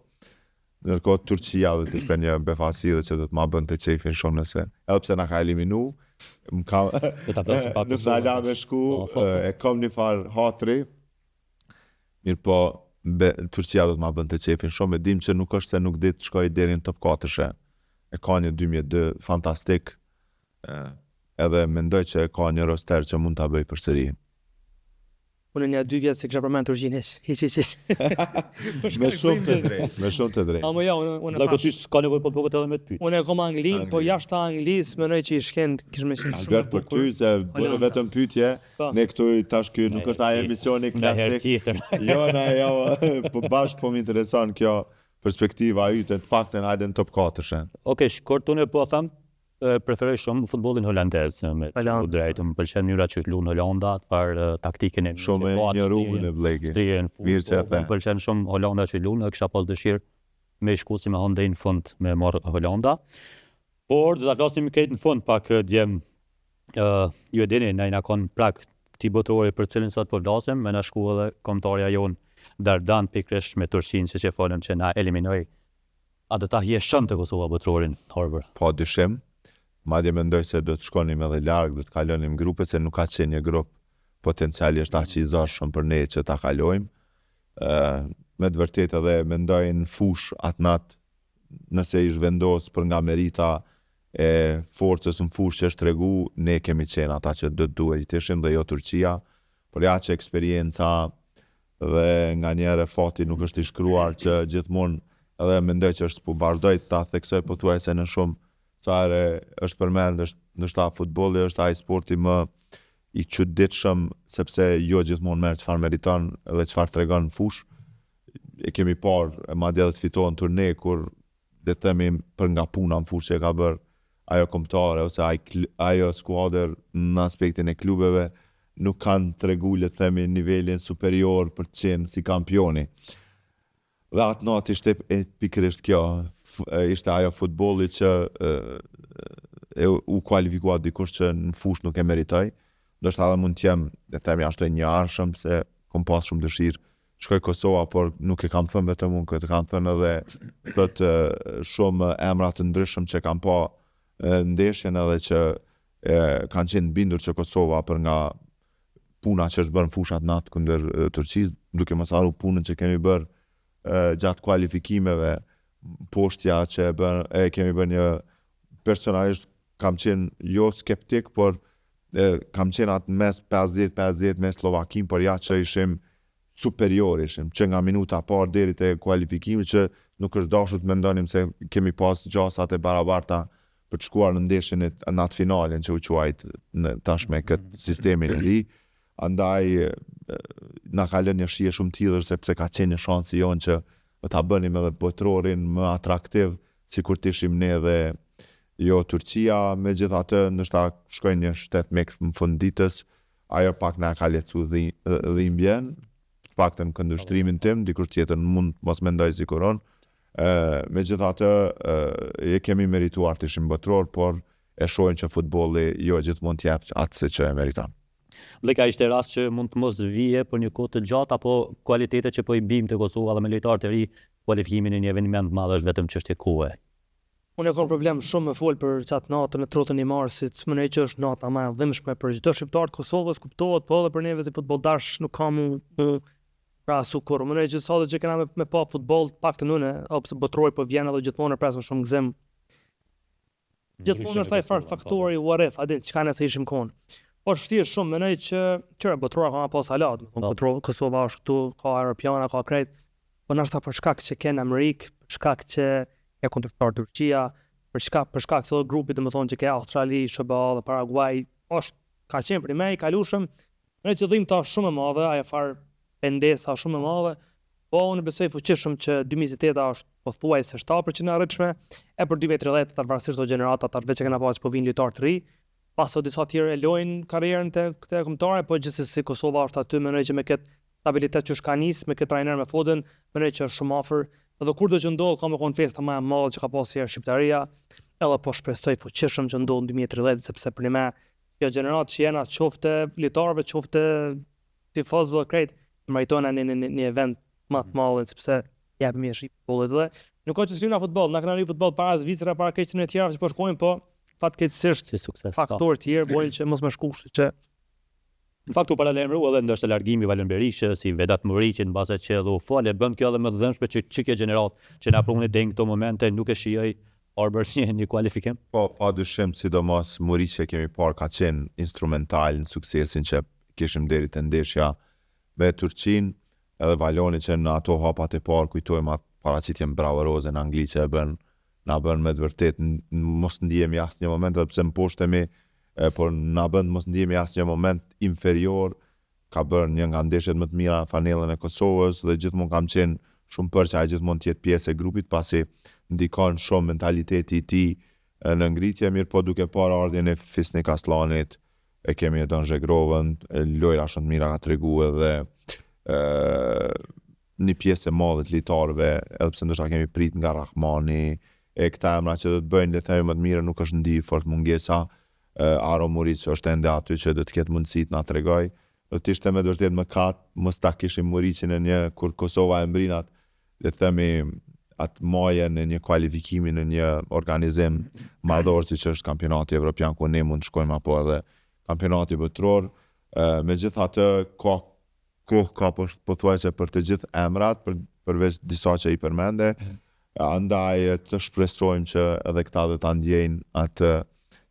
Ndërkohë Turqia do të ishte një befasi dhe që do të ma bënte çefin shumë nëse edhe pse na ka eliminu, nëse ala me shku, e kam një farë hatri. Mirë po, Turqia do të ma bënte çefin shumë, e dim që nuk është se nuk ditë shkoj deri në top 4-she. E ka një 2002 fantastik, edhe mendoj që e ka një roster që mund ta bëj përsëri. Unë një 2 vjetë se kisha përmend Turqinë, hiç. Me shumë të drejtë. Amo ja, unë tash. Ti s'ka nevojë po të edhe me ty. Unë e kam Anglinë, po jashtë Anglisë mendoj që i shken kish më shumë. Albert për ty se bëre vetëm pyetje, ne këtu tash ky nuk është ai emisioni klasik. Jo, po bashkë po më intereson kjo perspektiva yte të paktën hajde në top 4-she. Okej, shkurt unë po them preferoj shumë futbollin holandez me drejtë, më pëlqen mënyra që luan Holanda, çfarë taktikën e shumë një rrugën e Bleki. Mirë se më pëlqen shumë Holanda që luan, kisha pas dëshirë me shku si me hëndej në fund me marr Holanda. Por do ta flasim këtë në fund pak djem ju e dini na kon prak ti botrori për cilin sot po flasim, me na shku edhe kombëtarja jon Dardan pikërisht me Turqinë siç e folëm që na eliminoi. A do ta hieshëm të Kosova botrorin Harbour? Po dyshim. Madje mendoj se do të shkonim edhe larg, do të kalonim grupe se nuk ka qenë një grup potenciali është aq i zorshëm për ne që ta kalojmë. Me të vërtetë edhe mendoj në fush atë natë nëse ish vendos për nga merita e forcës në fushë që është tregu, ne kemi qenë ata që duhet të ishim dhe jo Turqia, por ja që eksperienca dhe nga njerë fati nuk është i shkruar që gjithmonë edhe mendoj që është po vazhdoj ta theksoj pothuajse në shumë sare është përmend ndoshta futbolli është ai sporti më i çuditshëm sepse jo gjithmonë merr çfarë meriton dhe çfarë tregon në fushë. E kemi parë madje edhe të fitohen turne kur le të themi për nga puna në fushë që ka bërë ajo kombëtare ose ajo skuadër në aspektin e klubeve nuk kanë tregu le të themi nivelin superior për të qenë si kampioni. Dhe atë natë ishte pikërisht kjo, ishte ajo futbolli që u kualifikua dikush që në fushë nuk e meritoj. Ndoshta edhe mund të jem, le të themi ashtu një arshëm se kom pas shumë dëshirë shkoj Kosova, por nuk e kam thënë vetëm unë, këtë kam thënë edhe shumë emra të ndryshëm që kam pa ndeshjen edhe që kanë qenë bindur që Kosova për nga puna që është bërë në fushat natë kundër Turqisë, duke mos harru punën që kemi bërë gjatë kualifikimeve, poshtja që kemi bërë një personalisht kam qenë jo skeptik, por kam qenë atë mes 50-50 me Slovakin, por ja që ishim superior ishim, që nga minuta parë deri te kualifikimi që nuk është dashur të mendonim se kemi pas gjasat e barabarta për të shkuar në ndeshjen në atë finalen që u quajt tashme këtë sistemin e ri. Andaj na ka lënë një shije shumë tillër sepse ka qenë një shans i jonë që ta bënim edhe botrorin më atraktiv sikur të ishim ne dhe jo Turqia, megjithatë ndoshta shkojnë një shtet me në fund ditës, ajo pak na ka lecu dhimbjen, paktën këndvështrimin tim, dikush tjetër mund mos mendoj si kuron. Megjithatë e kemi merituar të ishim botror, por e shohim që futbolli jo gjithmonë t'jep atë që e meriton. Dhe ka ishte rast që mund të mos vije për një kohë të gjatë apo kualitetet që po i bim të Kosova dhe me lojtarë të ri, kualifikimin e një eveniment madh është vetëm çështje kohe. Unë kam problem shumë me fol për çat natën e 31 marsit, më që është nata më e dhimbshme për çdo shqiptar të Kosovës, kuptohet, po edhe për neve si futbolltarësh nuk kam krahasu kur. Më që sot që kena me pa futboll, paktën unë, ose botrori po vjen edhe gjithmonë presë shumë gzim. Gjithmonë është ai faktori what if, a di çka nëse ishim kon. Po vështirë shumë, mendoj që botrora ka pas halat, botror Kosova është këtu, ka europiana, ka krejt, po ndoshta për shkak që kanë Amerikë, për shkak që e kundërshtar Turqia, për shkak se grupi domethënë që ka Australi, SBA dhe Paraguay, ka qenë për me i kalushëm, në që dhimbta shumë e madhe, ajo far pendesa shumë e madhe, po unë besoj fuqishëm që 2028 është pothuajse 7% e arritshme, e për 2030 të varësisht do gjenerata të veç që kena pas që po vinë lojtarë të ri, pas o disa tjerë e lojnë karrierën të këte kombëtare, po gjithsesi Kosova është aty, mendoj që me këtë stabilitet që është ka nis, me këtë trajner me Foden, mendoj që është shumë afër. Edhe kur do që ndodh ka me kon festa më e madhe që ka pasur Shqiptaria, edhe po shpresoj fuqishëm që ndodh në 2030 sepse për ne kjo gjenerat që jena qofte lojtarëve, qofte tifozëve krejt, meritojnë një event më të madh sepse japim mirë futbollit dhe nuk ka që na futboll, na kanë futboll para Zvicra, para këtyre të tjerave që po shkojnë, po fatkeqësisht si sukses. Faktorë të tjerë bojnë që mos më shkush që në fakt u paralajmërua edhe ndoshta largimi i Valen Berishës, si Vedat Muriqi në bazë që edhe u fale, bën kjo edhe më të dhënshme që kjo gjenerat që na prunë deri në këto momente nuk e shijoj Arbër një kualifikim. Po, padyshim, sidomos Muriqi kemi parë ka qenë instrumental në suksesin që kishim deri te ndeshja me Turqinë, edhe Valoni që në ato hapat e parë kujtojmë atë paraqitjen bravoroze në Angli që na bën me të vërtet mos ndihemi asnjë moment edhe pse mposhtemi, por na bën mos ndihemi asnjë moment inferior. Ka bërë një nga ndeshjet më të mira në fanellën e Kosovës dhe gjithmonë kam qenë shumë për që ai gjithmonë të jetë pjesë e grupit pasi ndikon shumë mentaliteti i tij në ngritje, mirë po duke parë ardhjen e Fisnik Aslanit, e kemi Edon Zhegrovën, lojra shumë të mira ka treguar edhe një pjesë e madhe të lojtarëve, edhe pse ndoshta kemi prit nga Rahmani, e këta emra që do të bëjnë le të themi më të mirë nuk është ndi fort mungesa. Aro Muric është ende aty që do të ketë mundësi të na tregoj. Do të ishte me vërtet mëkat mos ta kishim Muricin në një kur Kosova e mbrinat, le të themi atë maje në një kualifikimi në një organizim madhor siç është kampionati evropian ku ne mund të shkojmë apo edhe kampionati botror. Megjithatë ka pothuajse për të gjithë emrat, përveç disa që i përmende. Andaj të shpresojmë që edhe këta do ta ndjejnë atë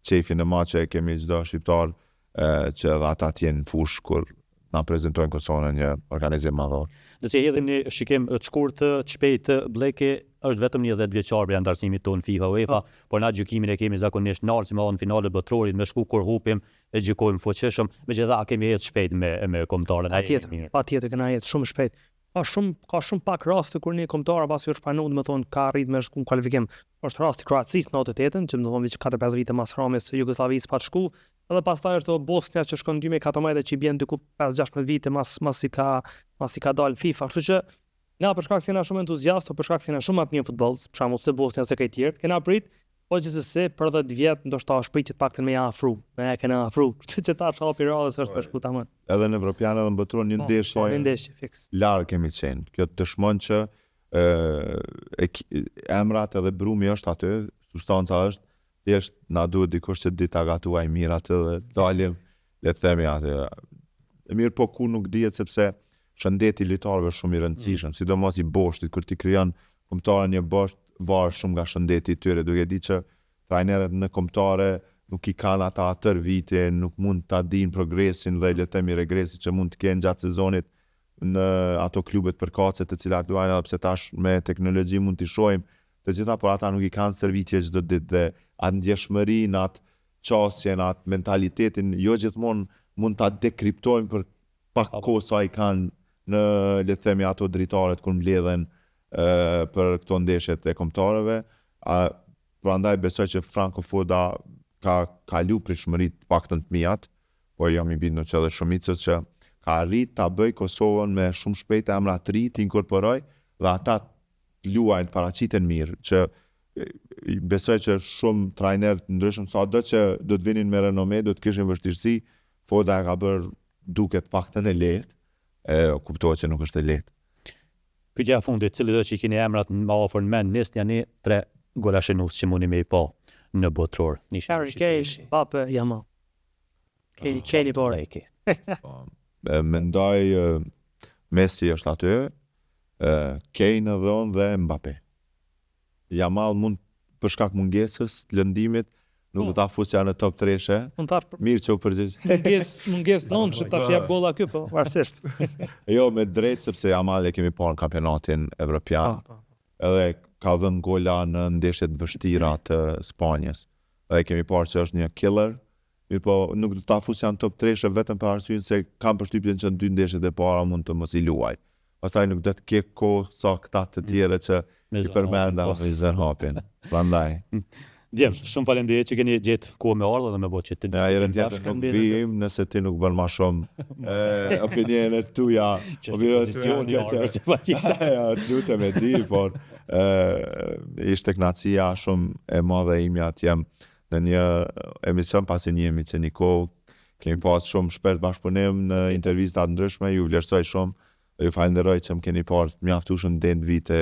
qefin e madh që e kemi çdo shqiptar, që edhe ata të jenë në fushë kur na prezantojnë Kosovën në një organizim madhor. Nëse hedhim një shikim të shkurtë, të shpejtë, Bleki është vetëm një 10 vjeçar për ndarësimit tonë FIFA UEFA, por na gjykimin e kemi zakonisht në në finalet botrorit me shku kur hupim e gjykojmë fuqishëm, megjithatë kemi jetë shpejt me kombëtarën. Patjetër kena jetë shumë shpejt. Ka shumë pak raste kur një kombëtar pasi është pranuar, domethënë ka arrit me shku në kualifikim. Është rasti Kroacisë në 88-ën, që domethënë veç 4-5 vite mas Romës së Jugosllavisë pa shku, edhe pastaj është Bosnia që shkon 2014 që i bën diku 5-16 vite mas i ka dalë FIFA. Kështu që na për shkak se jena shumë entuziastë, për shkak se jena shumë atë një futboll, për shembull se Bosnia se këtë tjerë, kena prit, po gjithsesi për 10 vjet ndoshta është prit që të paktën me ja afru. Ne kena afru. Kështu që ta çapi radhës është për shku tamam. Edhe në evropianë edhe në botëror një ndeshje fiks. Larg kemi qenë. Kjo dëshmon që emrat edhe brumi është aty, substanca është, thjesht na duhet dikush që di ta gatuaj mirë atë dhe dalim, le të themi aty. Mirë po ku nuk dihet sepse shëndeti lojtarëve është shumë i rëndësishëm, sidomos i boshtit kur ti krijon kombëtarë një bosht varet shumë nga shëndeti i tyre, duke ditë që trajnerët në kombëtare nuk i kanë ata atër vite, nuk mund ta dinë progresin dhe le të themi regresin që mund të kenë gjatë sezonit në ato klubet përkatëse të cilat luajnë, edhe pse tash me teknologji mund t'i shohim të gjitha, por ata nuk i kanë stërvitje çdo ditë dhe atë ndjeshmërinë, atë qasjen, atë mentalitetin, jo gjithmonë mund ta dekriptojmë për pak kohë sa i kanë në le të themi ato dritaret kur mbledhen për këto ndeshjet e kombëtarëve. Prandaj besoj që Franco Foda ka kalu pritshmëritë të paktën të mijat, po jam i bindur që edhe shumicës që ka arrit ta bëj Kosovën me shumë shpejt emra të ri, të inkorporoj dhe ata të luajnë paraqiten mirë, që besoj që shumë trajnerë të ndryshëm sado që do të vinin me renome, do të kishin vështirësi, Foda e ka bërë duket paktën e lehtë, kuptohet që nuk është e lehtë. Pyetja e fundit, cili do të keni emrat më afër në mend, nis janë 3 golashenus që mundi me i pa në botror. Harry Kane, Mbappe, Yamal. Kane por. Mendoj Messi është aty, Kane edhe on dhe Mbappe. Yamal mund për shkak mungesës të lëndimit nuk do ta fusja në top 3-shë. Mirë që u përgjigj. Mungesë non që tash jap golla këtu, po varësisht. Jo, me drejt sepse Yamal e kemi parë në kampionatin evropian. Edhe ka dhënë gola në ndeshjet vështira të Spanjës. Edhe kemi parë që është një killer. Mirë po nuk do ta fusja në top 3-shë vetëm për arsyeën se kam përshtypjen që në 2 ndeshjet e para mund të mos i luaj. Pastaj nuk do të ke kohë sa këta të tjerë që i përmenda me zën hapin. Prandaj Djem, shumë faleminderit që keni gjetë kohë me ardhur dhe me bëj çet. Ja, herën tjetër nuk vijim nëse ti nuk bën më shumë opinionet tuaja, pozicioni ose patjetër. Ja, lutem e di, por ishte kënaqësia shumë e madhe imja të jem në një emision pasi njihemi që një kohë kemi pas shumë shpesh bashkëpunim në intervista të ndryshme, ju vlerësoj shumë dhe ju falenderoj që më keni parë mjaftueshëm deri në vite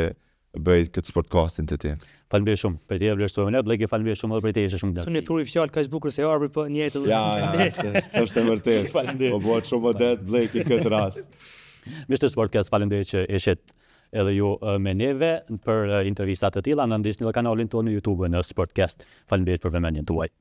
bëj këtë podcastin të ti. Faleminderit shumë. Për të vlerësuar ne, Bleki, faleminderit shumë edhe për të ishte shumë gjatë. Suni thuri fjalë kaq bukur se Arbi po njëjtë. Ja, s'është e vërtetë. Po bëhet shumë modest Bleki këtë rast. Mr. Sportcast, faleminderit që ishit edhe ju me neve për intervistat të tilla, na ndiqni në kanalin tonë në YouTube në Sportcast. Faleminderit për vëmendjen tuaj.